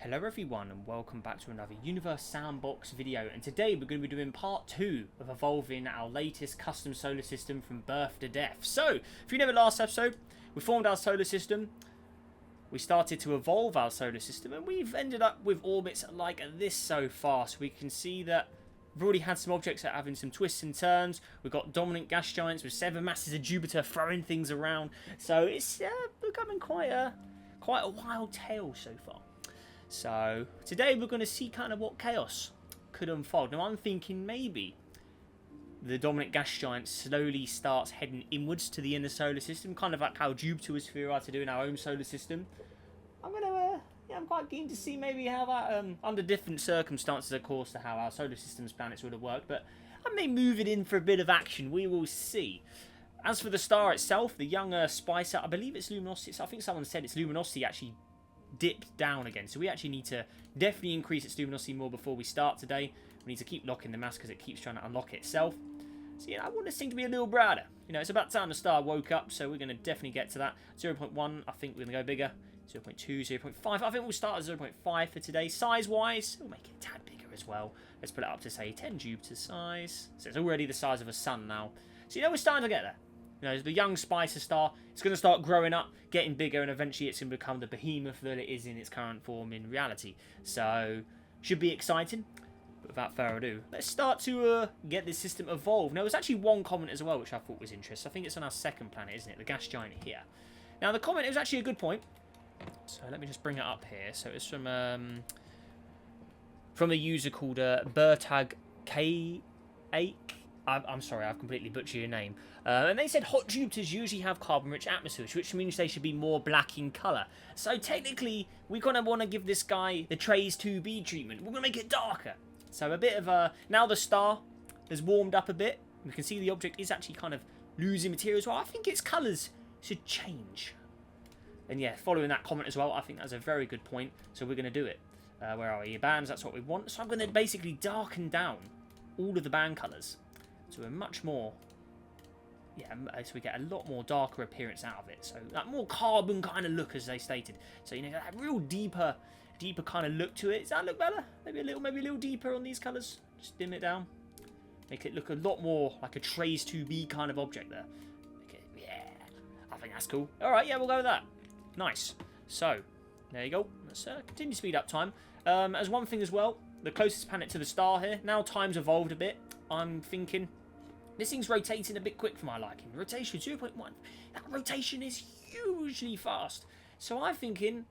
Hello everyone and welcome back to another Universe Sandbox video, and today we're going to be doing part 2 of evolving our latest custom solar system from birth to death. So, if you know the last episode, we formed our solar system, we started to evolve our solar system, and we've ended up with orbits like this so far. So we can see that we've already had some objects that are having some twists and turns. We've got dominant gas giants with 7 masses of Jupiter throwing things around. So it's becoming quite a wild tale so far. So today we're going to see kind of what chaos could unfold. Now I'm thinking maybe the dominant gas giant slowly starts heading inwards to the inner solar system, kind of like how Jupiter was theorized to do in our own solar system. I'm quite keen to see maybe how that, under different circumstances, of course, to how our solar system's planets would have worked. But I may move it in for a bit of action. We will see. As for the star itself, the young Spicer, I believe its luminosity. I think someone said its luminosity actually dipped down again, so we actually need to definitely increase its luminosity more before we start today. We need to keep locking the mass because it keeps trying to unlock itself. So I want this thing to be a little brighter. It's about time the star woke up, so we're going to definitely get to that. 0.1, I think we're going to go bigger. 0.2, 0.5, I think we'll start at 0.5 for today. Size wise, we'll make it a tad bigger as well. Let's put it up to say 10 Jupiter size. So it's already the size of a sun now. So we're starting to get there. The young Spicer star, it's going to start growing up, getting bigger, and eventually it's going to become the behemoth that it is in its current form in reality. So, should be exciting. But without further ado, let's start to get this system evolved. Now, there's actually one comment as well, which I thought was interesting. I think it's on our second planet, isn't it? The gas giant here. Now, the comment, it was actually a good point. So, let me just bring it up here. So, it's from a user called Bertag K8. I'm sorry, I've completely butchered your name. And they said hot Jupiters usually have carbon-rich atmospheres, which means they should be more black in colour. So technically, we kind of want to give this guy the Trace 2b treatment. We're going to make it darker. So a bit of a... Now the star has warmed up a bit. We can see the object is actually kind of losing material as well. I think its colours should change. And yeah, following that comment as well, I think that's a very good point. So we're going to do it. Where are we? Bands, that's what we want. So I'm going to basically darken down all of the band colours. So we're much more, so we get a lot more darker appearance out of it. So that more carbon kind of look, as they stated. So that real deeper kind of look to it. Does that look better? Maybe a little deeper on these colours. Just dim it down. Make it look a lot more like a Trace 2b kind of object there. I think that's cool. All right, we'll go with that. Nice. So there you go. Let's continue speed up time. As one thing as well, the closest planet to the star here. Now time's evolved a bit. I'm thinking. This thing's rotating a bit quick for my liking. Rotation 0.1. That rotation is hugely fast. So I'm thinking,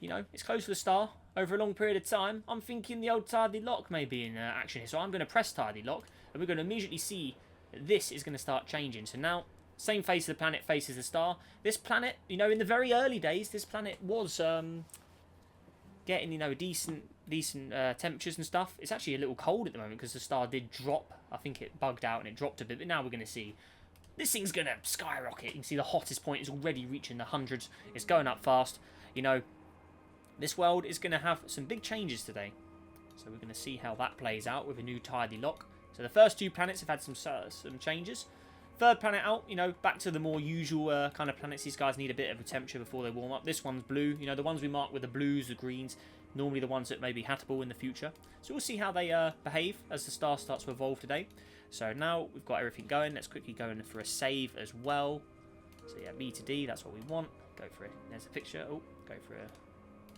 it's close to the star over a long period of time. I'm thinking the old tidy lock may be in action here. So I'm going to press tidy lock, and we're going to immediately see that this is going to start changing. So now, same face of the planet faces the star. This planet, in the very early days, this planet was getting, decent temperatures and stuff. It's actually a little cold at the moment because the star did drop. I think it bugged out and it dropped a bit, but now we're going to see this thing's going to skyrocket. You can see the hottest point is already reaching the hundreds. It's going up fast. This world is going to have some big changes today. So we're going to see how that plays out with a new tidy lock. So the first 2 planets have had some changes. Third planet out, back to the more usual kind of planets. These guys need a bit of a temperature before they warm up. This one's blue. The ones we mark with the blues, the greens, normally the ones that may be habitable in the future. So we'll see how they behave as the star starts to evolve today. So now we've got everything going. Let's quickly go in for a save as well. So yeah, B to D, that's what we want. Go for it. There's a picture. Oh, go for a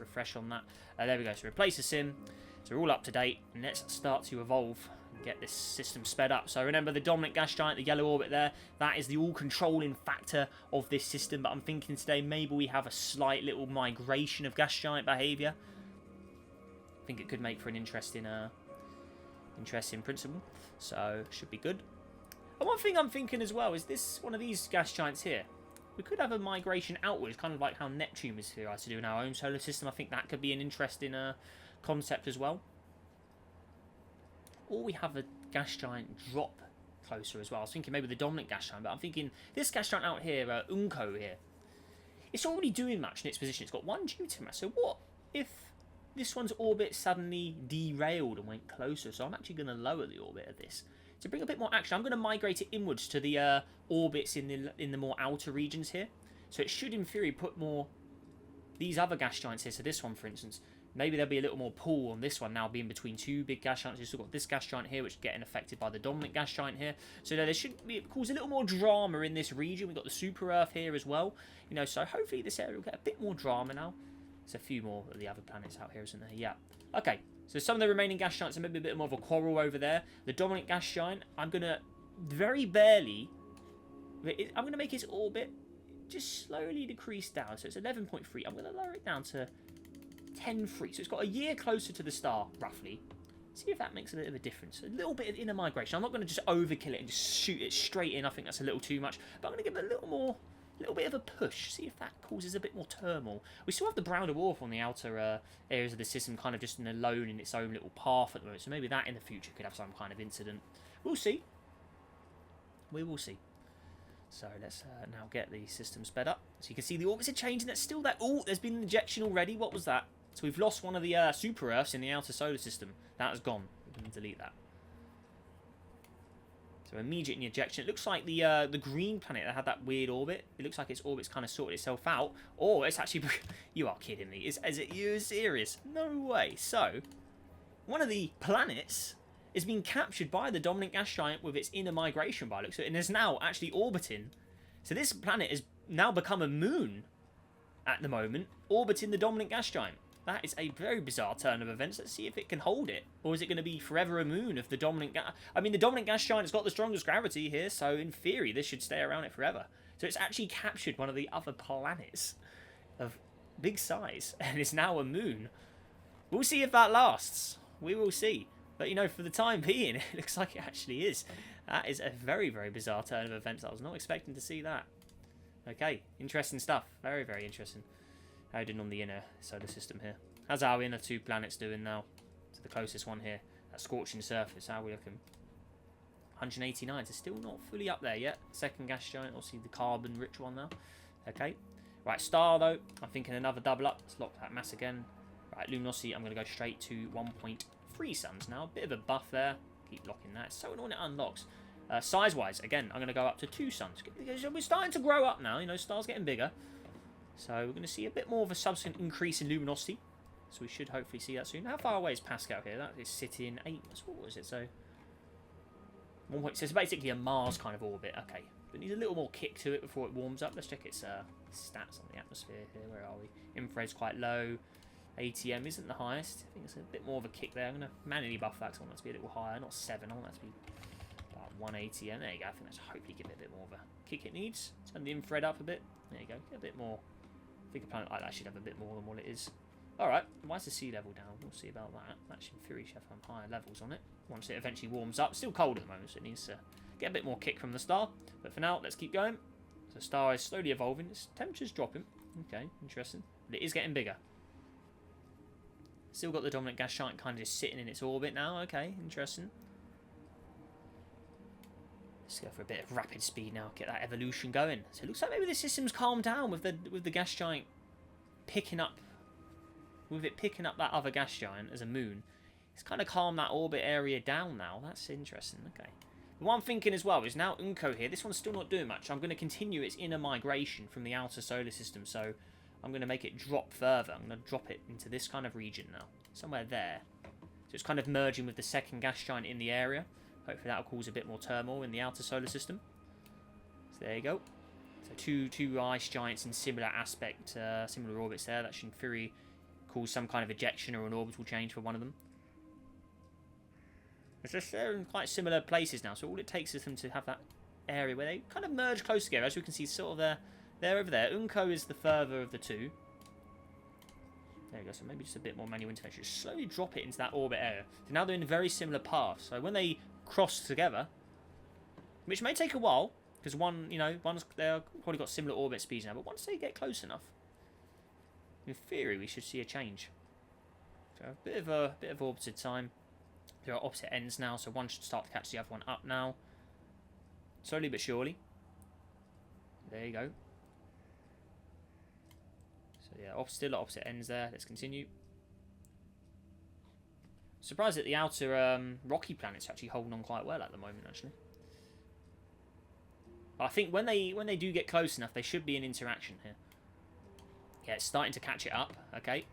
refresh on that. There we go. So replace the sim. So we're all up to date. And let's start to evolve and get this system sped up. So remember the dominant gas giant, the yellow orbit there, that is the all-controlling factor of this system. But I'm thinking today maybe we have a slight little migration of gas giant behaviour. I think it could make for an interesting principle. So should be good. And one thing I'm thinking as well is this one of these gas giants here. We could have a migration outwards, kind of like how Neptune was theorized to do in our own solar system. I think that could be an interesting concept as well. Or we have a gas giant drop closer as well. I was thinking maybe the dominant gas giant, but I'm thinking this gas giant out here, Unco here, it's already doing much in its position. It's got 1 Jupiter mass. So what if this one's orbit suddenly derailed and went closer? So I'm actually going to lower the orbit of this to bring a bit more action. I'm going to migrate it inwards to the orbits in the more outer regions here. So it should, in theory, put more these other gas giants here, so this one, for instance, maybe there'll be a little more pull on this one now being between two big gas giants. You've still got this gas giant here, which is getting affected by the dominant gas giant here. So there should be, cause a little more drama in this region. We've got the super Earth here as well. You know, so hopefully this area will get a bit more drama now. There's a few more of the other planets out here, isn't there? Yeah. Okay, so some of the remaining gas giants are maybe a bit more of a quarrel over there. The dominant gas giant, I'm going to very barely... I'm going to make its orbit just slowly decrease down. So it's 11.3. I'm going to lower it down to 10.3. So it's got a year closer to the star, roughly. See if that makes a bit of a difference. A little bit of inner migration. I'm not going to just overkill it and just shoot it straight in. I think that's a little too much. But I'm going to give it a little bit of a push. See if that causes a bit more turmoil. We still have the brown dwarf on the outer areas of the system, kind of just alone in its own little path at the moment. So maybe that in the future could have some kind of incident. We'll see. We will see. So let's now get the system sped up. So you can see the orbits are changing. That's still that. Oh, there's been an ejection already. What was that? So we've lost one of the super Earths in the outer solar system. That has gone. We can delete that. So immediate ejection. It looks like the green planet that had that weird orbit. It looks like its orbit's kind of sorted itself out. Or it's actually... You are kidding me. You're serious? No way. So, one of the planets is being captured by the dominant gas giant with its inner migration by looks of it, and is now actually orbiting. So this planet has now become a moon at the moment, orbiting the dominant gas giant. That is a very bizarre turn of events. Let's see if it can hold it. Or is it going to be forever a moon of the dominant gas... I mean, the dominant gas giant has got the strongest gravity here, so in theory, this should stay around it forever. So it's actually captured one of the other planets of big size, and it's now a moon. We'll see if that lasts. We will see. But, you know, for the time being, it looks like it actually is. That is a very, very bizarre turn of events. I was not expecting to see that. Okay, interesting stuff. Very, very interesting. How are we doing on the inner solar system here? How's our inner two planets doing now? To the closest one here. That scorching surface. How are we looking? 189. So still not fully up there yet. Second gas giant. Obviously the carbon-rich one now. Okay. Right, star, though. I'm thinking another double up. Let's lock that mass again. Right, luminosity. I'm going to go straight to 1.3 suns now. Bit of a buff there. Keep locking that. It's so annoying it unlocks. Size-wise, again, I'm going to go up to 2 suns. We're starting to grow up now. You know, stars getting bigger. So we're going to see a bit more of a subsequent increase in luminosity. So we should hopefully see that soon. How far away is Pascal here? That is sitting 8. What was it? So, 1 point. So it's basically a Mars kind of orbit. Okay. But it needs a little more kick to it before it warms up. Let's check its stats on the atmosphere here. Where are we? Infrared's quite low. ATM isn't the highest. I think it's a bit more of a kick there. I'm going to manually buff that because I want that to be a little higher. Not 7. I want that to be about 1 ATM. There you go. I think that's hopefully give it a bit more of a kick it needs. Turn the infrared up a bit. There you go. Get a bit more. I think a planet like that should have a bit more than what it is. Alright, why is the sea level down? We'll see about that. That should, in theory, should have higher levels on it. Once it eventually warms up. Still cold at the moment, so it needs to get a bit more kick from the star. But for now, let's keep going. So the star is slowly evolving. Its temperature's dropping. Okay, interesting. But it is getting bigger. Still got the dominant gas giant kind of just sitting in its orbit now. Okay, interesting. Let's go for a bit of rapid speed now. Get that evolution going. So it looks like maybe the system's calmed down with the gas giant picking up. With it picking up that other gas giant as a moon. It's kind of calmed that orbit area down now. That's interesting. Okay. But what I'm thinking as well is now Unco here. This one's still not doing much. I'm going to continue its inner migration from the outer solar system. So I'm going to make it drop further. I'm going to drop it into this kind of region now. Somewhere there. So it's kind of merging with the second gas giant in the area. Hopefully that'll cause a bit more turmoil in the outer solar system. So there you go. So two ice giants in similar aspect, similar orbits there. That should in theory cause some kind of ejection or an orbital change for one of them. It's just they're in quite similar places now. So all it takes is them to have that area where they kind of merge close together. As we can see, sort of there over there. Unco is the further of the two. There you go. So maybe just a bit more manual intervention. Just slowly drop it into that orbit area. So now they're in very similar paths. So when they cross together, which may take a while, because they've probably got similar orbit speeds now. But once they get close enough, in theory, we should see a change. So a bit of orbited time. There are opposite ends now, so one should start to catch the other one up now. Slowly but surely. There you go. So yeah, still at opposite ends there. Let's continue. Surprised that the outer rocky planet's actually holding on quite well at the moment, actually. But I think when they do get close enough, there should be an interaction here. Yeah, it's starting to catch it up. Okay.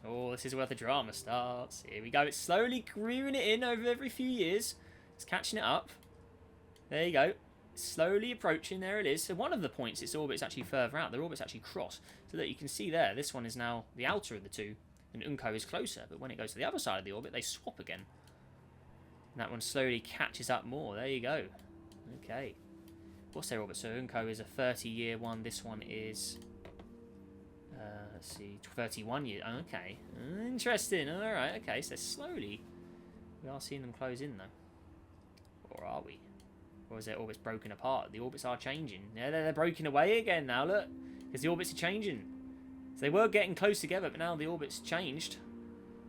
Oh, this is where the drama starts. Here we go. It's slowly rearing it in over every few years. It's catching it up. There you go. It's slowly approaching. There it is. So one of the points, its orbit's actually further out. Their orbits actually cross. So that you can see there, this one is now the outer of the two. And Unco is closer. But when it goes to the other side of the orbit, they swap again. And that one slowly catches up more. There you go. Okay. What's their orbit? So Unco is a 30-year one. This one is... let's see, 31 years. Okay, interesting. All right, okay. So slowly, we are seeing them close in, though. Or are we? Or is their orbits broken apart? The orbits are changing. Yeah, they're broken away again now. Look, because the orbits are changing. So they were getting close together, but now the orbits changed,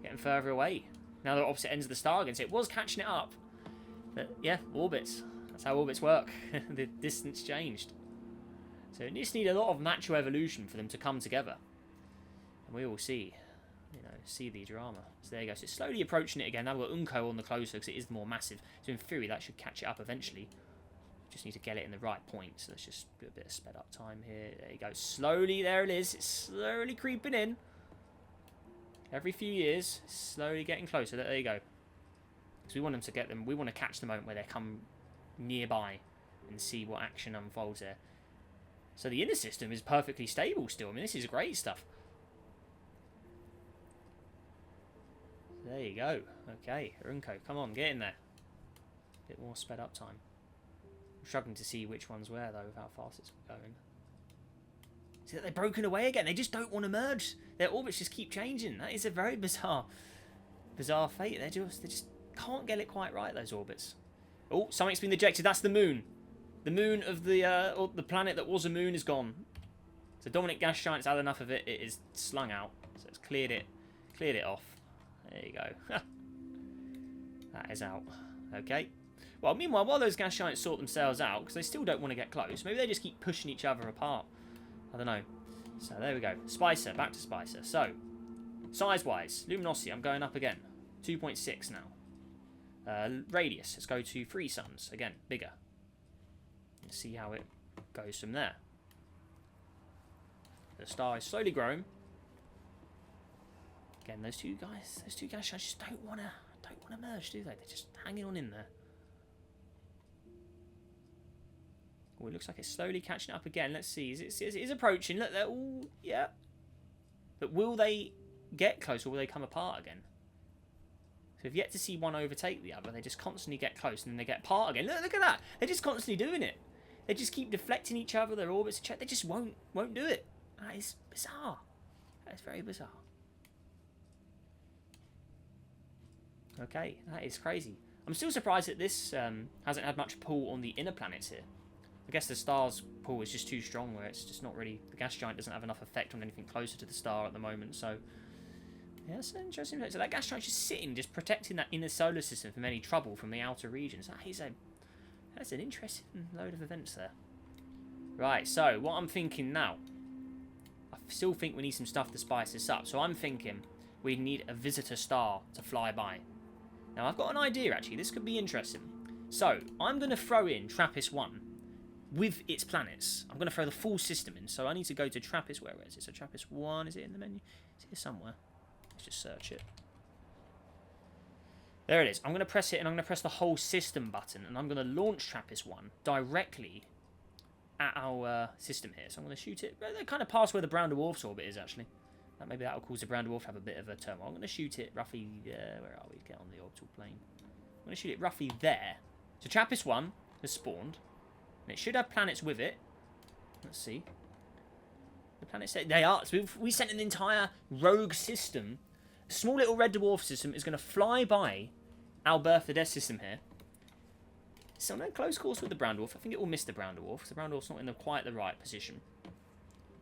getting further away. Now they're opposite ends of the star again. So it was catching it up, but yeah, orbits. That's how orbits work. The distance changed. So it just need a lot of natural evolution for them to come together. And we will see, see the drama. So there you go. So it's slowly approaching it again. Now we've got Unco on the closer because it is more massive. So in theory, that should catch it up eventually. Just need to get it in the right point. So let's just do a bit of sped up time here. There you go. Slowly, there it is. It's slowly creeping in. Every few years, slowly getting closer. There you go. Because we want them to get them. We want to catch the moment where they come nearby and see what action unfolds there. So the inner system is perfectly stable still. I mean, this is great stuff. There you go. Okay, Runco, come on, get in there. Bit more sped up time. I'm struggling to see which one's where, though, with how fast it's going. See that they're broken away again. They just don't want to merge. Their orbits just keep changing. That is a very bizarre fate. They just can't get it quite right, those orbits. Oh, something's been ejected. That's the moon. The moon of the planet that was a moon is gone. So Dominant gas giant's had enough of it. It is slung out. So it's cleared it off. There you go. That is out. Okay. Well, meanwhile, while those gas giants sort themselves out, because they still don't want to get close, maybe they just keep pushing each other apart. I don't know. So there we go. Spicer, back to Spicer. So, size-wise, luminosity, I'm going up again. 2.6 now. Radius, let's go to 3 suns. Again, bigger. Let's see how it goes from there. The star is slowly growing. Again, those two gas giants just don't want to merge, do they? They're just hanging on in there. Oh, it looks like it's slowly catching up again. Let's see. It is approaching. Look, they're all... Yeah. But will they get close or will they come apart again? So we've yet to see one overtake the other. They just constantly get close and then they get apart again. Look at that. They're just constantly doing it. They just keep deflecting each other. Their orbits. They just won't do it. That is bizarre. That is very bizarre. Okay, that is crazy. I'm still surprised that this hasn't had much pull on the inner planets here. I guess the star's pull is just too strong where it's just not really... The gas giant doesn't have enough effect on anything closer to the star at the moment, so... Yeah, that's an interesting... So that gas giant's just sitting, just protecting that inner solar system from any trouble from the outer regions. That's an interesting load of events there. Right, so what I'm thinking now... I still think we need some stuff to spice this up. So I'm thinking we need a visitor star to fly by. Now, I've got an idea, actually. This could be interesting. So, I'm going to throw in TRAPPIST-1 with its planets. I'm going to throw the full system in. So, I need to go to TRAPPIST. Where is it? So, TRAPPIST-1, is it in the menu? It's here somewhere. Let's just search it. There it is. I'm going to press it, and I'm going to press the whole system button. And I'm going to launch TRAPPIST-1 directly at our system here. So, I'm going to shoot it. They're kind of past where the brown dwarf's orbit is, actually. Maybe that will cause the brown dwarf to have a bit of a turmoil. I'm going to shoot it roughly... where are we? Get on the orbital plane. I'm going to shoot it roughly there. So TRAPPIST-1 has spawned. And it should have planets with it. Let's see. The planets... They are. So we sent an entire rogue system. A small little red dwarf system is going to fly by our Birth to Death system here. It's on a close course with the brown dwarf. I think it will miss the brown dwarf. Because the brown dwarf's not in quite the right position.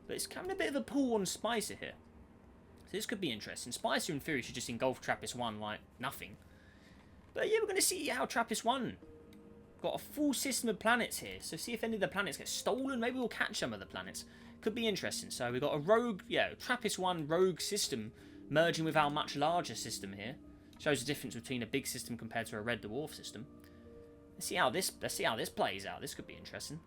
But it's having a bit of a pull on Spicer here. So this could be interesting. Spicer, in theory, should just engulf TRAPPIST-1 like nothing. But yeah, we're going to see how TRAPPIST-1 got a full system of planets here. So see if any of the planets get stolen. Maybe we'll catch some of the planets. Could be interesting. So we've got a rogue, TRAPPIST-1 rogue system merging with our much larger system here. Shows the difference between a big system compared to a red dwarf system. Let's see how this plays out. This could be interesting.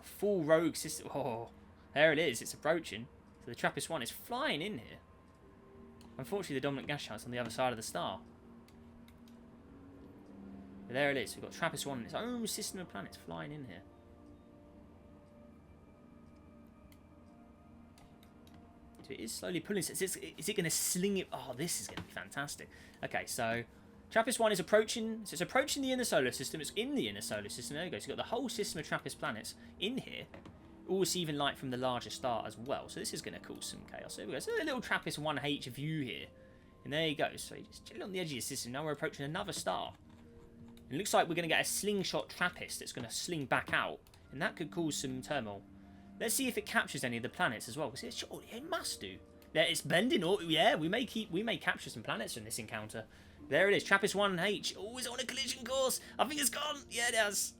A full rogue system. Oh, There it is. It's approaching. So the TRAPPIST-1 is flying in here. Unfortunately, the dominant gas giant's on the other side of the star. But there it is. We've got TRAPPIST-1 and its own system of planets flying in here. So it is slowly pulling. Is it going to sling it? Oh, this is going to be fantastic. Okay, so TRAPPIST-1 is approaching. So it's approaching the inner solar system. It's in the inner solar system. There you go. So you've got the whole system of TRAPPIST planets in here, all receiving light from the larger star as well. So this is going to cause some chaos. So here we go. So a little TRAPPIST-1H view here. And there you go. So you just chill on the edge of your system. Now we're approaching another star. It looks like we're going to get a slingshot TRAPPIST that's going to sling back out. And that could cause some turmoil. Let's see if it captures any of the planets as well. Because it must do. Yeah, it's bending. Yeah, we may capture some planets from this encounter. There it is. TRAPPIST-1H. Oh, it's on a collision course. I think it's gone. Yeah, it has.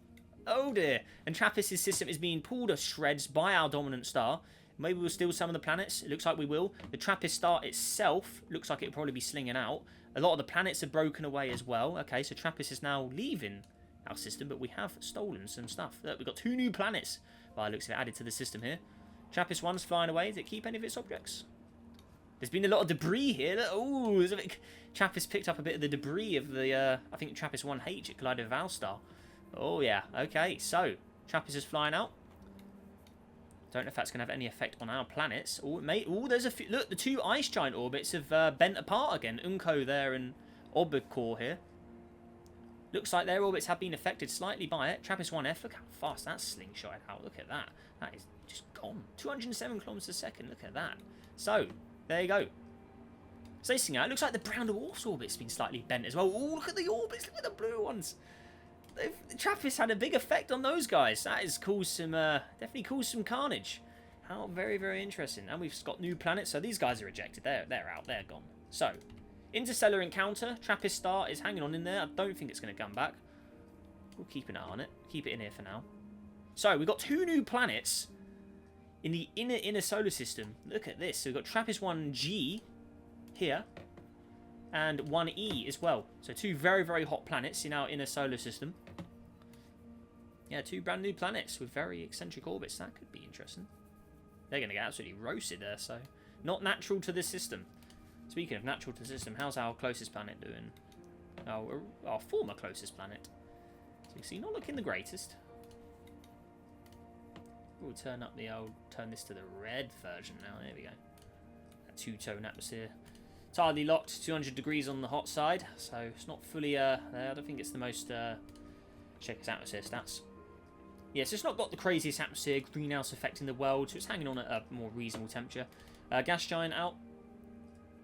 Oh dear. And TRAPPIST's system is being pulled to shreds by our dominant star. Maybe we'll steal some of the planets. It looks like we will. The TRAPPIST star itself looks like it'll probably be slinging out. A lot of the planets are broken away as well. Okay, so TRAPPIST is now leaving our system, but we have stolen some stuff. Look, we've got 2 new planets, by the looks of it, added to the system here. TRAPPIST-1's flying away. Does it keep any of its objects? There's been a lot of debris here. Oh, TRAPPIST picked up a bit of the debris of the, I think, TRAPPIST-1H. It collided with our star. Oh, yeah. Okay, so TRAPPIST is flying out. Don't know if that's going to have any effect on our planets. Oh, there's a few. Look, the 2 ice giant orbits have bent apart again. Unco there and Orbicor here. Looks like their orbits have been affected slightly by it. TRAPPIST-1F, look how fast that's slingshotted out. Look at that. That is just gone. 207 kilometers a second. Look at that. So, there you go. Facing out, it looks like the brown dwarf's orbit's been slightly bent as well. Oh, look at the orbits. Look at the blue ones. TRAPPIST had a big effect on those guys. That has caused some, definitely caused some carnage. How very, very interesting. And we've got new planets, so these guys are ejected. They're out. They're gone. So, interstellar encounter. TRAPPIST star is hanging on in there. I don't think it's going to come back. We'll keep an eye on it. Keep it in here for now. So, we've got 2 new planets in the inner solar system. Look at this. So, we've got TRAPPIST-1G here. And 1E as well. So 2 very, very hot planets in our inner solar system. Yeah, 2 brand new planets with very eccentric orbits. That could be interesting. They're going to get absolutely roasted there, so not natural to this system. Speaking of natural to the system, how's our closest planet doing? Our former closest planet. So you see, not looking the greatest. We'll turn this to the red version now. There we go. That 2-tone atmosphere. Tidally locked, 200 degrees on the hot side, so it's not fully there. I don't think it's the most check its atmosphere stats. Yeah, so it's not got the craziest atmosphere, greenhouse effect in the world, so it's hanging on at a more reasonable temperature. Gas giant out.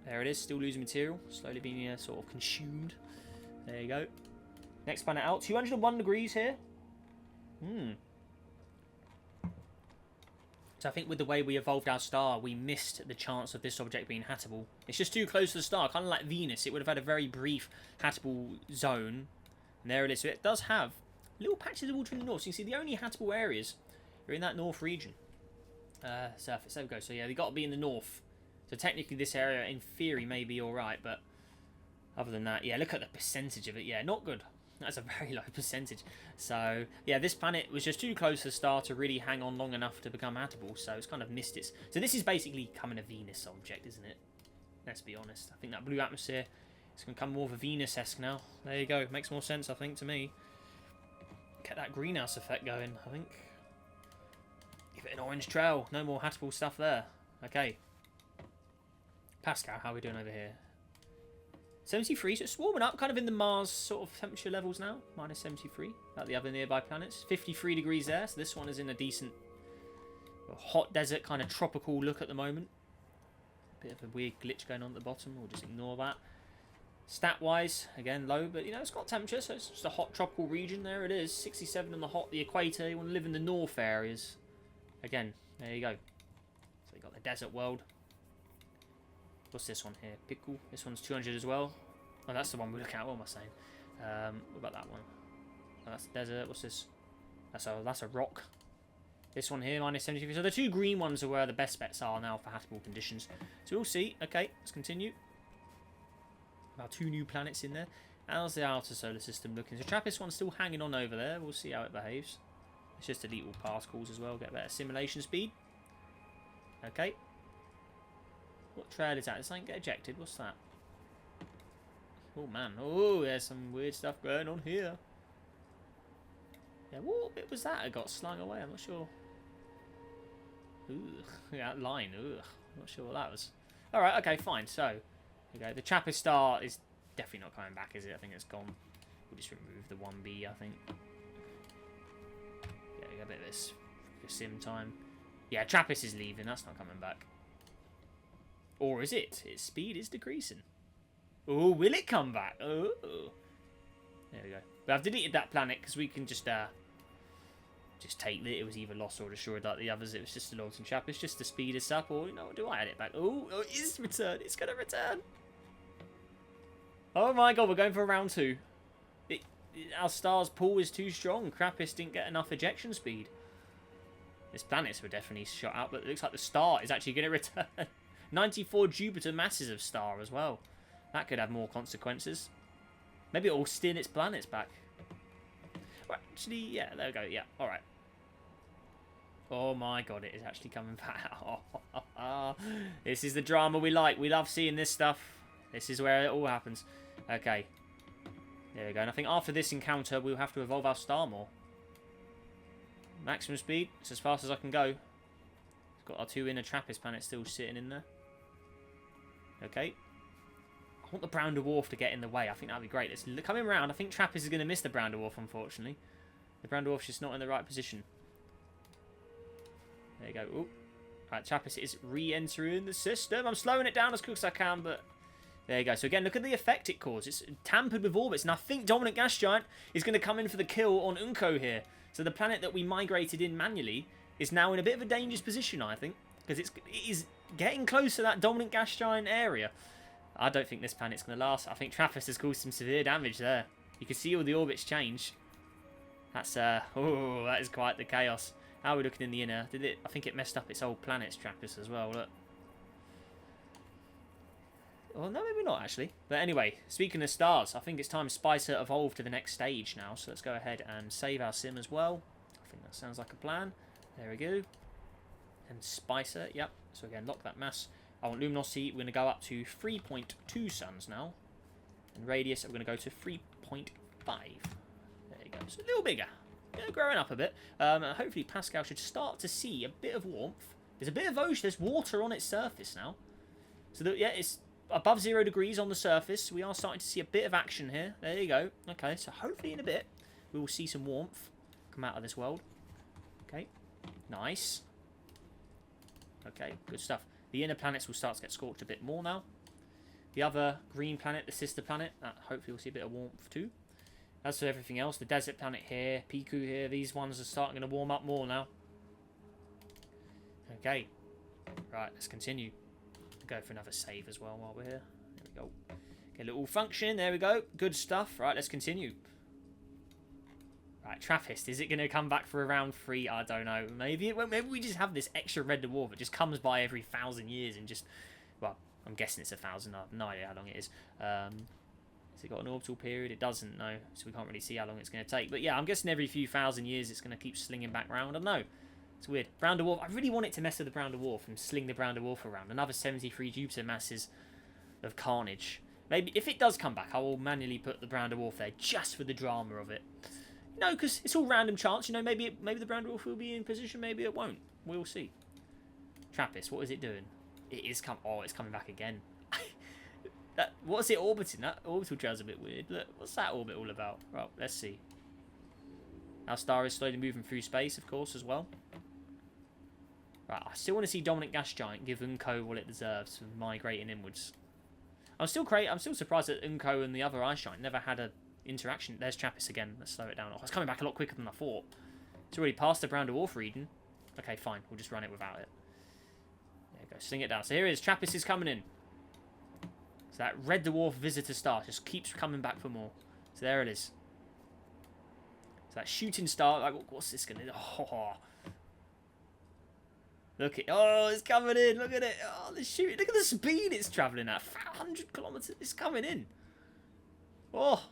There it is, still losing material, slowly being sort of consumed. There you go. Next planet out, 201 degrees here. So I think with the way we evolved our star, we missed the chance of this object being habitable. It's just too close to the star, kind of like Venus. It would have had a very brief habitable zone. And there it is. So it does have little patches of water in the north. So you can see the only habitable areas are in that north region. Surface, there we go. So yeah, they've got to be in the north. So technically this area, in theory, may be alright. But other than that, yeah, look at the percentage of it. Yeah, not good. That's a very low percentage. So, yeah, this planet was just too close to the star to really hang on long enough to become habitable. So, it's kind of missed its... So, this is basically becoming a Venus object, isn't it? Let's be honest. I think that blue atmosphere is going to come more of a Venus-esque now. There you go. Makes more sense, I think, to me. Get that greenhouse effect going, I think. Give it an orange trail. No more habitable stuff there. Okay. Pascal, how are we doing over here? 73, so it's warming up, kind of in the Mars sort of temperature levels now. Minus 73, like the other nearby planets. 53 degrees there, so this one is in a decent hot desert kind of tropical look at the moment. Bit of a weird glitch going on at the bottom, we'll just ignore that. Stat-wise, again, low, but, you know, it's got temperature, so it's just a hot tropical region. There it is, 67 on the equator. You want to live in the north areas. Again, there you go. So you got the desert world. What's this one here? Pickle. This one's 200 as well. Oh, that's the one we look at. What am I saying? What about that one? Oh, that's the desert. What's this? That's a rock. This one here, minus 73. So the 2 green ones are where the best bets are now for habitable conditions. So we'll see. Okay, let's continue. About 2 new planets in there. How's the outer solar system looking? So TRAPPIST-1's still hanging on over there. We'll see how it behaves. Let's just delete all particles as well. Get better simulation speed. Okay. What trail is that? Does something get ejected? What's that? Oh, man. Oh, there's some weird stuff going on here. Yeah, what bit was that? I got slung away. I'm not sure. Ooh, that line. Ugh. I'm not sure what that was. Alright, okay, fine. So, here we go. The Trappist Star is definitely not coming back, is it? I think it's gone. We'll just remove the 1B, I think. Yeah, we got a bit of this sim time. Yeah, Trappist is leaving. That's not coming back. Or is it? Its speed is decreasing. Oh, will it come back? Oh. There we go. But I've deleted that planet because we can just take it. It was either lost or destroyed like the others. It was just a Lawton Trappist just to speed us up. Or, you know, do I add it back? Oh, it is returned. It's going to return. Oh my god, we're going for round 2. Our star's pull is too strong. Krampus didn't get enough ejection speed. This planets were definitely shot out, but it looks like the star is actually going to return. 94 Jupiter masses of star as well. That could have more consequences. Maybe it'll steer its planets back. Well, actually, yeah, there we go. Yeah, alright. Oh my god, it is actually coming back. This is the drama we like. We love seeing this stuff. This is where it all happens. Okay. There we go. And I think after this encounter, we'll have to evolve our star more. Maximum speed. It's as fast as I can go. It's got our 2 inner Trappist planets still sitting in there. Okay. I want the brown dwarf to get in the way. I think that'd be great. It's coming round. I think Trappist is going to miss the brown dwarf, unfortunately. The brown dwarf's just not in the right position. There you go. Ooh. Right, Trappist is re-entering the system. I'm slowing it down as quick as I can, but... There you go. So again, look at the effect it caused. It's tampered with orbits. And I think Dominant Gas Giant is going to come in for the kill on Unko here. So the planet that we migrated in manually is now in a bit of a dangerous position, I think. Because it is getting close to that Dominant Gas Giant area. I don't think this planet's going to last. I think Trappist has caused some severe damage there. You can see all the orbits change. That's, oh, that is quite the chaos. How are we looking in the inner? Did it? I think it messed up its old planet's Trappist as well, look. Well, no, maybe not, actually. But anyway, speaking of stars, I think it's time Spicer evolved to the next stage now. So let's go ahead and save our sim as well. I think that sounds like a plan. There we go. And Spicer, yep. So again, lock that mass. I want luminosity. We're going to go up to 3.2 suns now. And radius, we're going to go to 3.5. There you go. So a little bigger. Yeah, growing up a bit. Hopefully Pascal should start to see a bit of warmth. There's a bit of ocean. There's water on its surface now. So that, yeah, it's above 0 degrees on the surface. We are starting to see a bit of action here. There you go. Okay, so hopefully in a bit we will see some warmth come out of this world. Okay, nice. Okay, good stuff. The inner planets will start to get scorched a bit more now. The other green planet, the sister planet, hopefully we'll see a bit of warmth too. As for everything else, the desert planet here, Piku here, these ones are starting to warm up more now. Okay, right, let's continue. Go for another save as well while we're here. There we go. Get a little function. There we go. Good stuff. Right, let's continue. Right, Trappist. Is it going to come back for a round 3? I don't know. Maybe it won't. Maybe we just have this extra red dwarf that just comes by every 1,000 years and just... Well, I'm guessing it's 1,000. I have no idea how long it is. Has it got an orbital period? It doesn't, no. So we can't really see how long it's going to take. But yeah, I'm guessing every few 1,000 years it's going to keep slinging back round. I don't know. It's weird. Brown dwarf. I really want it to mess with the brown dwarf and sling the brown dwarf around. Another 73 Jupiter masses of carnage. Maybe if it does come back, I will manually put the brown dwarf there just for the drama of it. No, because it's all random chance. You know, maybe the brown dwarf will be in position. Maybe it won't. We'll see. Trappist. What is it doing? It is Oh, it's coming back again. What's it orbiting? That orbital trail's a bit weird. Look, what's that orbit all about? Well, let's see. Our star is slowly moving through space, of course, as well. Right, I still want to see Dominant Gas Giant give Unko what it deserves for migrating inwards. I'm still surprised that Unko and the other ice giant never had a interaction. There's Trappist again. Let's slow it down. Oh, it's coming back a lot quicker than I thought. It's already past the brown dwarf reading. Okay, fine. We'll just run it without it. There you go. Sling it down. So here it is. Trappist is coming in. So that red dwarf visitor star just keeps coming back for more. So there it is. So that shooting star. Like, what's this going to do? Oh. Look at, oh, it's coming in. Look at it. Oh, the shooting. Look at the speed it's travelling at. 100 kilometers. It's coming in. Oh.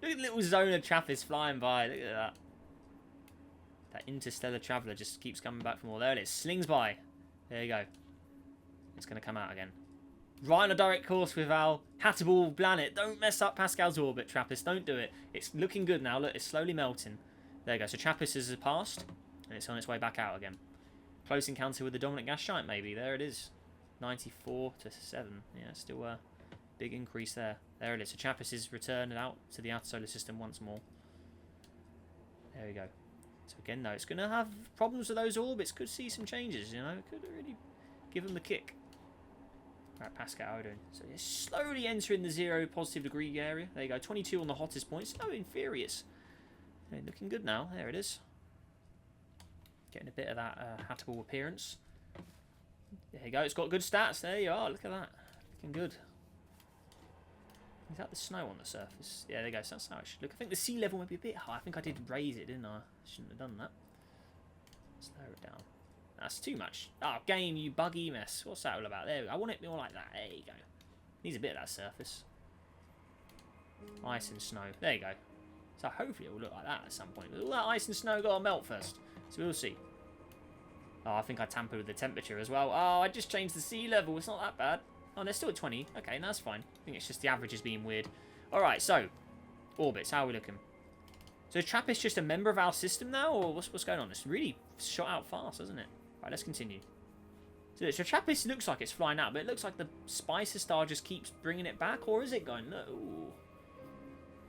Look at the little zone of Trappist flying by. Look at that. That interstellar traveller just keeps coming back for more. There it is. Slings by. There you go. It's going to come out again. Right on a direct course with our habitable planet. Don't mess up Pascal's orbit, Trappist. Don't do it. It's looking good now. Look, it's slowly melting. There you go. So Trappist has passed, and it's on its way back out again. Close encounter with the dominant gas giant, maybe. There it is. 94 to 7. Yeah, still a big increase there. There it is. So Trappist is returned out to the outer solar system once more. There we go. So again, though, it's going to have problems with those orbits. Could see some changes, you know. Could really give them the kick. Right, Pascal, how are we doing? So it's slowly entering the 0 positive degree area. There you go. 22 on the hottest point. So inferious. Okay, looking good now. There it is. Getting a bit of that habitable appearance. There you go. It's got good stats. There you are. Look at that. Looking good. Is that the snow on the surface? Yeah, there you go. So that's how it should look. I think the sea level might be a bit high. I think I did raise it, didn't I? Shouldn't have done that. Slow it down. That's too much. Oh, game, you buggy mess. What's that all about? There we go. I want it more like that. There you go. Needs a bit of that surface. Ice and snow. There you go. So hopefully it will look like that at some point. But all that ice and snow got to melt first. So we'll see. Oh, I think I tampered with the temperature as well. Oh, I just changed the sea level. It's not that bad. Oh, they're still at 20. Okay, no, that's fine. I think it's just the average is being weird. Alright, so. Orbits. How are we looking? So is Trappist just a member of our system now? Or what's going on? It's really shot out fast, hasn't it? Right, let's continue. So Trappist looks like it's flying out, but it looks like the Spicer star just keeps bringing it back. Or is it going? No.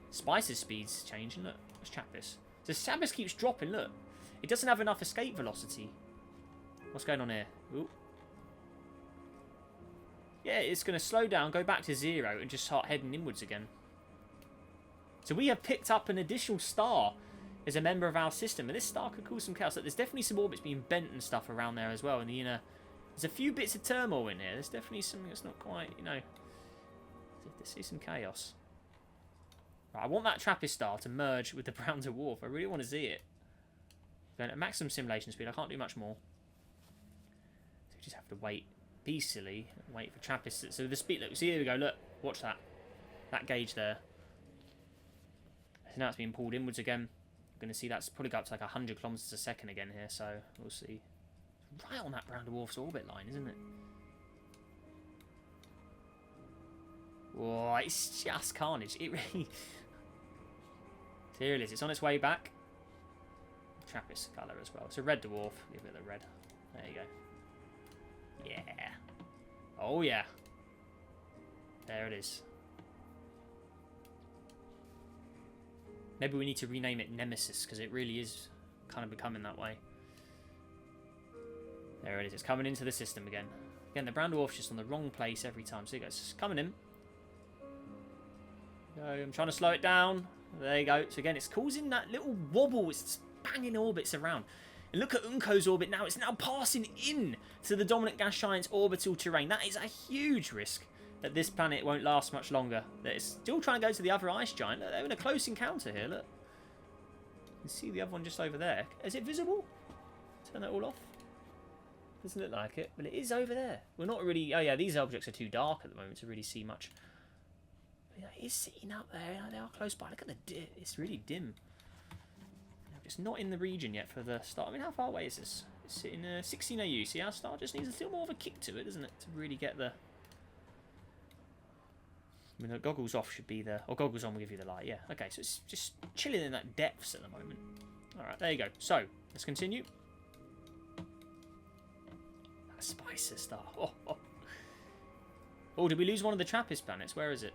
Spicer's speed's changing. Look. It's Trappist. So Trappist keeps dropping. Look. It doesn't have enough escape velocity. What's going on here? Ooh. Yeah, it's going to slow down, go back to 0, and just start heading inwards again. So we have picked up an additional star as a member of our system, and this star could cause some chaos. Like, there's definitely some orbits being bent and stuff around there as well in the inner. There's a few bits of turmoil in here. There's definitely something that's not quite, you know. There's some chaos. Right, I want that Trappist star to merge with the brown dwarf. I really want to see it. Going at maximum simulation speed. I can't do much more. So we just have to wait peacefully, wait for Trappist. So the speed, look, see, here we go, look, watch that. That gauge there. So now it's being pulled inwards again. We're going to see that's probably got up to like 100 kilometers a second again here, so we'll see. Right on that brown dwarf's orbit line, isn't it? Whoa, it's just carnage. It really... So here it is. It's on its way back. Trappist colour as well. It's a red dwarf. Give it the red. There you go. Yeah. Oh, yeah. There it is. Maybe we need to rename it Nemesis, because it really is kind of becoming that way. There it is. It's coming into the system again. Again, the brown dwarf's just on the wrong place every time. So it goes. It's coming in. Go. I'm trying to slow it down. There you go. So again, it's causing that little wobble. It's banging orbits around. And look at Unko's orbit now. It's now passing in to the dominant gas giant's orbital terrain. That is a huge risk that this planet won't last much longer. That it's still trying to go to the other ice giant. Look, they're in a close encounter here. Look. You can see the other one just over there. Is it visible? Turn that all off. Doesn't look like it, but it is over there. We're not really... Oh, yeah, these objects are too dark at the moment to really see much. But yeah, it is sitting up there. You know, they are close by. Look at the... It's really dim. It's not in the region yet for the start. I mean, how far away is this? It's sitting 16 AU. See, our star just needs a little more of a kick to it, doesn't it? To really get the... I mean, the goggles off should be the... Or goggles on will give you the light, yeah. Okay, so it's just chilling in that depths at the moment. Alright, there you go. So, let's continue. That Spicer star. Oh, did we lose one of the Trappist planets? Where is it?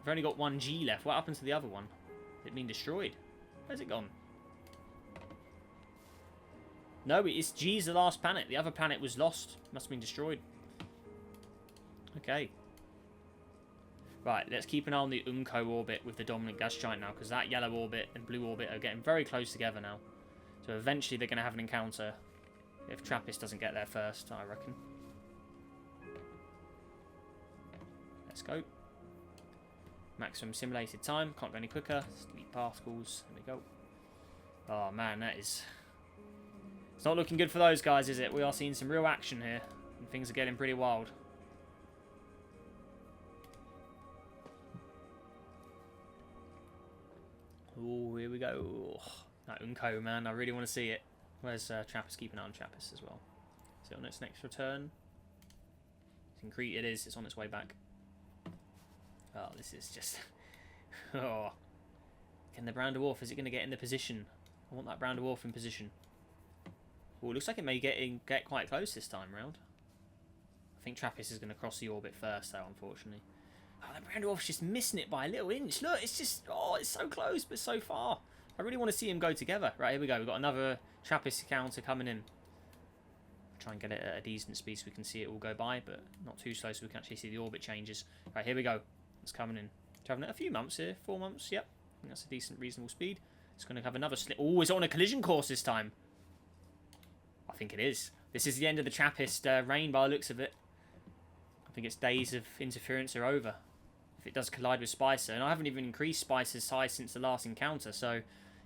We've only got one G left. What happened to the other one? It been destroyed? Where's it gone? No, it's G's the last planet. The other planet was lost. Must have been destroyed. Okay. Right, let's keep an eye on the Unko orbit with the dominant gas giant now, because that yellow orbit and blue orbit are getting very close together now. So eventually they're going to have an encounter if Trappist doesn't get there first, I reckon. Let's go. Maximum simulated time. Can't go any quicker. Delete particles. There we go. Oh, man, that is... It's not looking good for those guys, is it? We are seeing some real action here. And things are getting pretty wild. Oh, here we go. That Unco, man, I really want to see it. Where's Trappist? Keep an eye on Trappist as well. Is it on its next return? It's in Crete, it is. It's on its way back. Oh, this is just... oh. Can the Brown Dwarf, is it going to get in the position? I want that Brown Dwarf in position. Oh, it looks like it may get quite close this time round. I think Trappist is going to cross the orbit first, though, unfortunately. Oh, that Brown Dwarf's just missing it by a little inch. Look, it's just... oh, it's so close, but so far. I really want to see them go together. Right, here we go. We've got another Trappist encounter coming in. Try and get it at a decent speed so we can see it all go by, but not too slow so we can actually see the orbit changes. Right, here we go. It's coming in. Traveling a few months here. 4 months, yep. I think that's a decent, reasonable speed. It's going to have another slip. Oh, it's on a collision course this time. I think it is. This is the end of the Trappist reign by the looks of it. I think its days of interference are over. If it does collide with Spicer. And I haven't even increased Spicer's size since the last encounter, so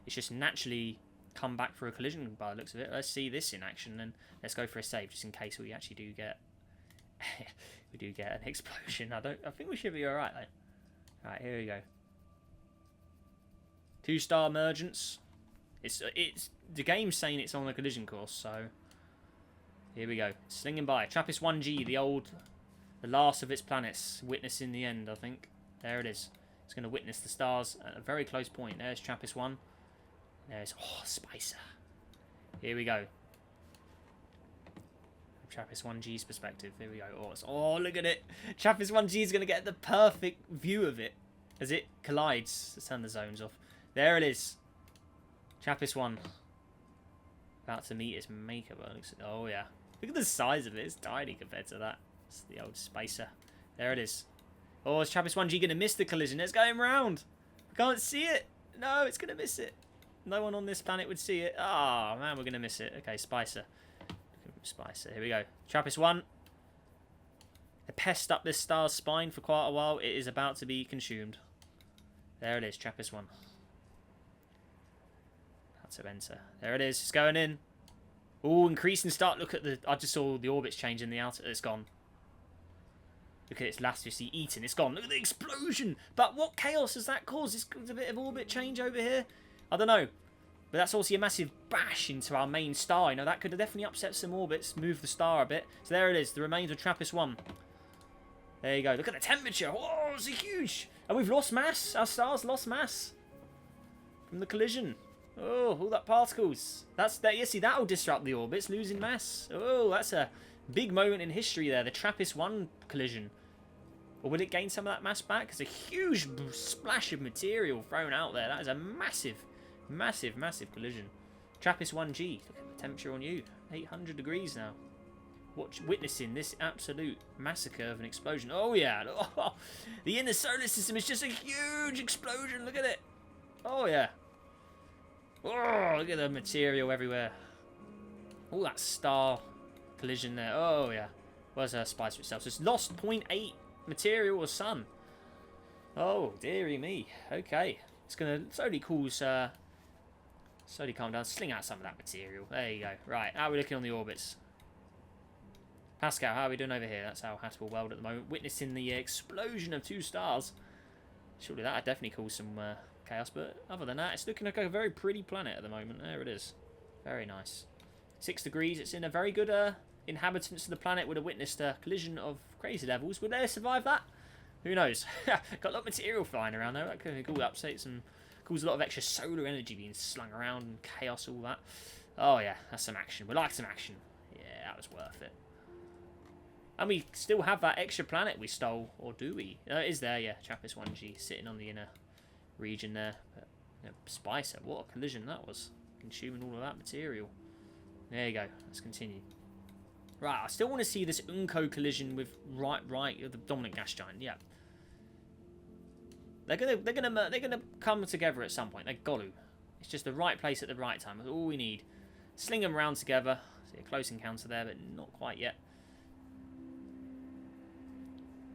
it's just naturally come back for a collision by the looks of it. Let's see this in action, and let's go for a save just in case we actually do get an explosion. I think we should be alright though. Alright, here we go. 2-star emergence. It's the game's saying it's on a collision course, so here we go. Slinging by. Trappist 1G, the last of its planets, witnessing the end, I think. There it is. It's going to witness the stars at a very close point. There's Trappist 1. There's Spicer. Here we go. From Trappist 1G's perspective. Here we go. Oh, look at it. Trappist 1G is going to get the perfect view of it as it collides. Let's turn the zones off. There it is. Trappist 1. About to meet its maker. Oh, yeah. Look at the size of it. It's tiny compared to that. It's the old Spicer. There it is. Oh, is Trappist 1G going to miss the collision? It's going round. I can't see it. No, it's going to miss it. No one on this planet would see it. Ah, oh, man, we're going to miss it. Okay, Spicer. Spicer. Here we go. Trappist 1. They pest up this star's spine for quite a while. It is about to be consumed. There it is, Trappist 1. About to enter. There it is. It's going in. Oh, increasing start. Look at the... I just saw the orbits change in the outer... It's gone. Look at its last you see eaten. It's gone. Look at the explosion. But what chaos has that caused? It's a bit of orbit change over here. I don't know. But that's also a massive bash into our main star. You know, that could have definitely upset some orbits. Move the star a bit. So there it is. The remains of Trappist 1. There you go. Look at the temperature. Oh, it's huge. And we've lost mass. Our star's lost mass. From the collision. Oh, all that particles. You see, that'll disrupt the orbits. Losing mass. Oh, that's a big moment in history there. The Trappist 1 collision. Or will it gain some of that mass back? It's a huge splash of material thrown out there. That is a massive, massive, massive collision. Trappist 1G. Look at the temperature on you. 800 degrees now. Witnessing this absolute massacre of an explosion. Oh, yeah. Oh, the inner solar system is just a huge explosion. Look at it. Oh, yeah. Oh, look at the material everywhere. All that star collision there. Oh, yeah. Where's Spicer itself? So it's lost 0.8 material or sun. Oh, dearie me. Okay. It's going to slowly slowly calm down. Sling out some of that material. There you go. Right. How are we looking on the orbits? Pascal, how are we doing over here? That's our habitable world at the moment. Witnessing the explosion of 2 stars. Surely that would definitely cause some chaos. But other than that, it's looking like a very pretty planet at the moment. There it is. Very nice. 6 degrees. It's in a very good... inhabitants of the planet would have witnessed a collision of crazy levels. Would they survive that? Who knows? Got a lot of material flying around there. That could cause upsets and cause a lot of extra solar energy being slung around and chaos, all that. Oh yeah, that's some action. We like some action. Yeah, that was worth it. And we still have that extra planet we stole, or do we? It is there, yeah. Trappist 1G sitting on the inner region there. But, you know, Spicer, what a collision that was. Consuming all of that material. There you go. Let's continue. Right, I still want to see this Unco collision with the dominant gas giant. Yeah, they're gonna come together at some point. They're got to. It's just the right place at the right time. That's all we need. Sling them around together. See a close encounter there, but not quite yet.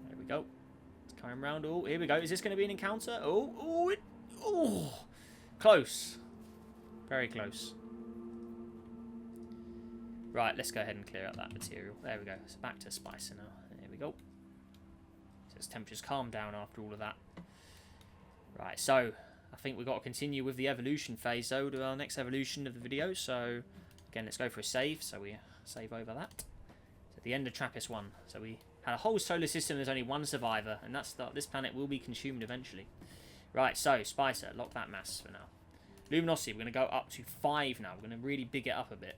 There we go. It's coming round. Oh, here we go. Is this going to be an encounter? Oh, close. Very close. Right, let's go ahead and clear out that material. There we go. So back to Spicer now. There we go. So its temperature's calmed down after all of that. Right, so I think we've got to continue with the evolution phase, though, to our next evolution of the video. So, again, let's go for a save. So we save over that. So at the end of TRAPPIST-1. So we had a whole solar system, there's only one survivor, and this planet will be consumed eventually. Right, so, Spicer, lock that mass for now. Luminosity, we're going to go up to 5 now. We're going to really big it up a bit.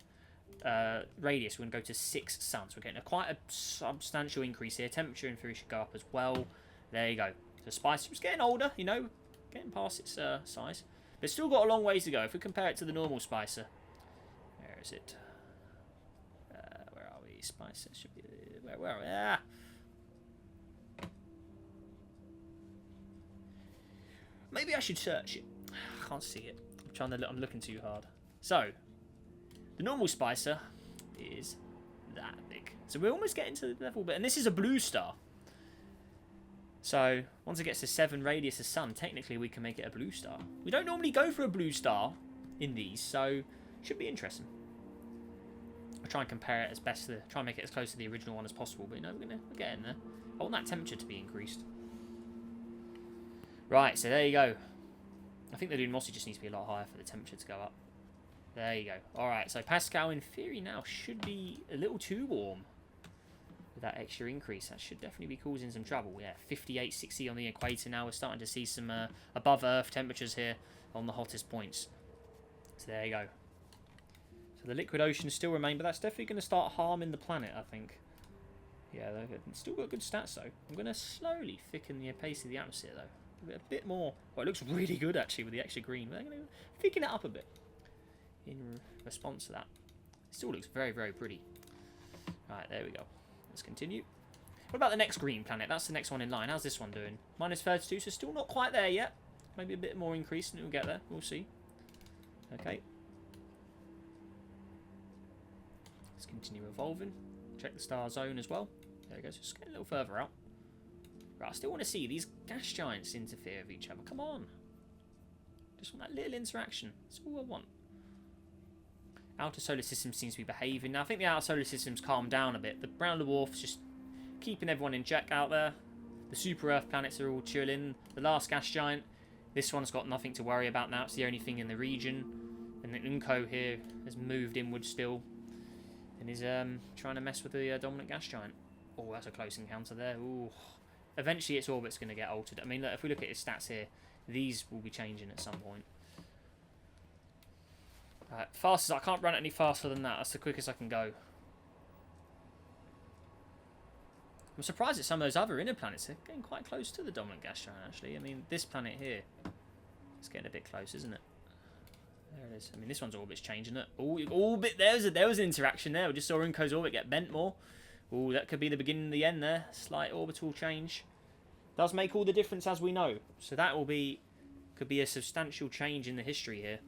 Radius, we're going to go to 6 suns. We're getting quite a substantial increase here. Temperature in theory should go up as well. There you go. So Spicer is getting older, you know, getting past its size. But it's still got a long ways to go if we compare it to the normal Spicer. Where is it? Where are we? Spicer should be... Where are we? Ah! Maybe I should search it. I can't see it. I'm looking too hard. So, the normal Spicer is that big. So we're almost getting to the level bit. And this is a blue star. So, once it gets to 7 radius of sun, technically we can make it a blue star. We don't normally go for a blue star in these, so should be interesting. I'll try and compare it as best to try and make it as close to the original one as possible. But you know, we're getting there. I want that temperature to be increased. Right, so there you go. I think the luminosity just needs to be a lot higher for the temperature to go up. There you go. Alright, so Pascal in theory now should be a little too warm. With that extra increase, that should definitely be causing some trouble. Yeah, 58, 60 on the equator now. We're starting to see some above Earth temperatures here on the hottest points. So there you go. So the liquid oceans still remain, but that's definitely going to start harming the planet, I think. Yeah, they've still got good stats, though. I'm going to slowly thicken the pace of the atmosphere, though. A bit more. Well, it looks really good, actually, with the extra green. But I'm going to thicken it up a bit in response to that. It still looks very, very pretty. Right, there we go. Let's continue. What about the next green planet? That's the next one in line. How's this one doing? Minus 32, so still not quite there yet. Maybe a bit more increase and we'll get there. We'll see. Okay. Let's continue evolving. Check the star zone as well. There we go. So just get a little further out. Right, I still want to see these gas giants interfere with each other. Come on. Just want that little interaction. That's all I want. Outer solar system seems to be behaving. Now, I think the outer solar system's calmed down a bit. The brown dwarf's just keeping everyone in check out there. The super Earth planets are all chilling. The last gas giant, this one's got nothing to worry about now. It's the only thing in the region. And the Unco here has moved inward still. And is trying to mess with the dominant gas giant. Oh, that's a close encounter there. Ooh. Eventually its orbit's going to get altered. I mean, look, if we look at its stats here, these will be changing at some point. Fastest, I can't run it any faster than that. That's the quickest I can go. I'm surprised at some of those other inner planets. They're getting quite close to the dominant gas giant, actually. I mean, this planet here, it's getting a bit close, isn't it? There it is. I mean, this one's orbit's changing it. Oh, orbit. There was an interaction there. We just saw Unco's orbit get bent more. Oh, that could be the beginning of the end there. Slight orbital change. Does make all the difference, as we know. So that could be a substantial change in the history here.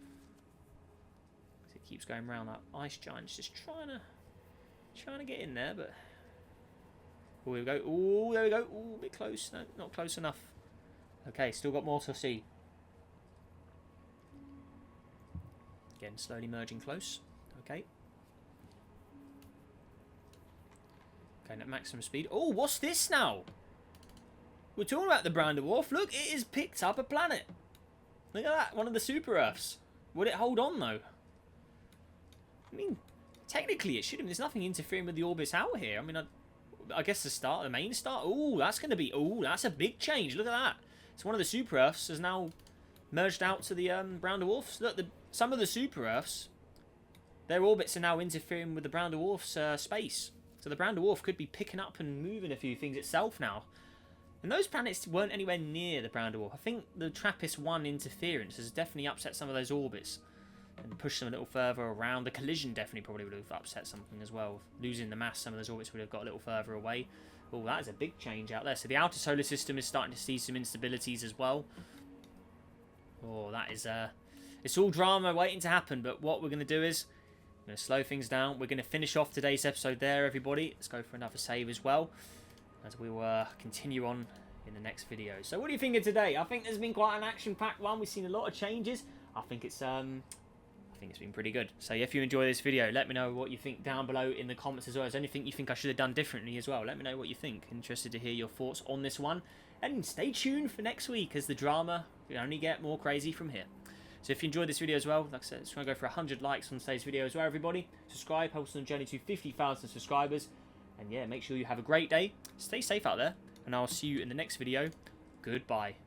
It keeps going around. That ice giant's just trying to get in there, but oh, here we go. Oh, there we go. Oh, a bit close. No, not close enough. Okay, still got more to see. Again, slowly merging close. Okay. Okay, at maximum speed. Oh, what's this now? We're talking about the brown dwarf. Look, it has picked up a planet. Look at that. One of the super Earths. Would it hold on, though? I mean, technically it shouldn't. There's nothing interfering with the orbits out here. I mean, I guess the main star. Oh, that's going to be... Oh, that's a big change. Look at that. So one of the super Earths has now merged out to the brown dwarfs. Look, some of the super Earths, their orbits are now interfering with the brown dwarf's space. So the brown dwarf could be picking up and moving a few things itself now. And those planets weren't anywhere near the brown dwarf. I think the TRAPPIST-1 interference has definitely upset some of those orbits and pushed them a little further around. The collision definitely probably would have upset something as well. Losing the mass, some of those orbits would have got a little further away. Oh, that is a big change out there. So the outer solar system is starting to see some instabilities as well. Oh, that is... it's all drama waiting to happen, but what we're going to do is... I'm going to slow things down. We're going to finish off today's episode there, everybody. Let's go for another save as well, as we will continue on in the next video. So what do you think of today? I think there's been quite an action-packed one. We've seen a lot of changes. I think it's I think it's been pretty good. So if you enjoy this video, let me know what you think down below in the comments as well. Is there anything you think I should have done differently as well? Let me know what you think. Interested to hear your thoughts on this one. And stay tuned for next week, as the drama will only get more crazy from here. So if you enjoyed this video as well, like I said, just want to go for 100 likes on today's video as well, everybody. Subscribe, help us on the journey to 50,000 subscribers. And yeah, make sure you have a great day. Stay safe out there. And I'll see you in the next video. Goodbye.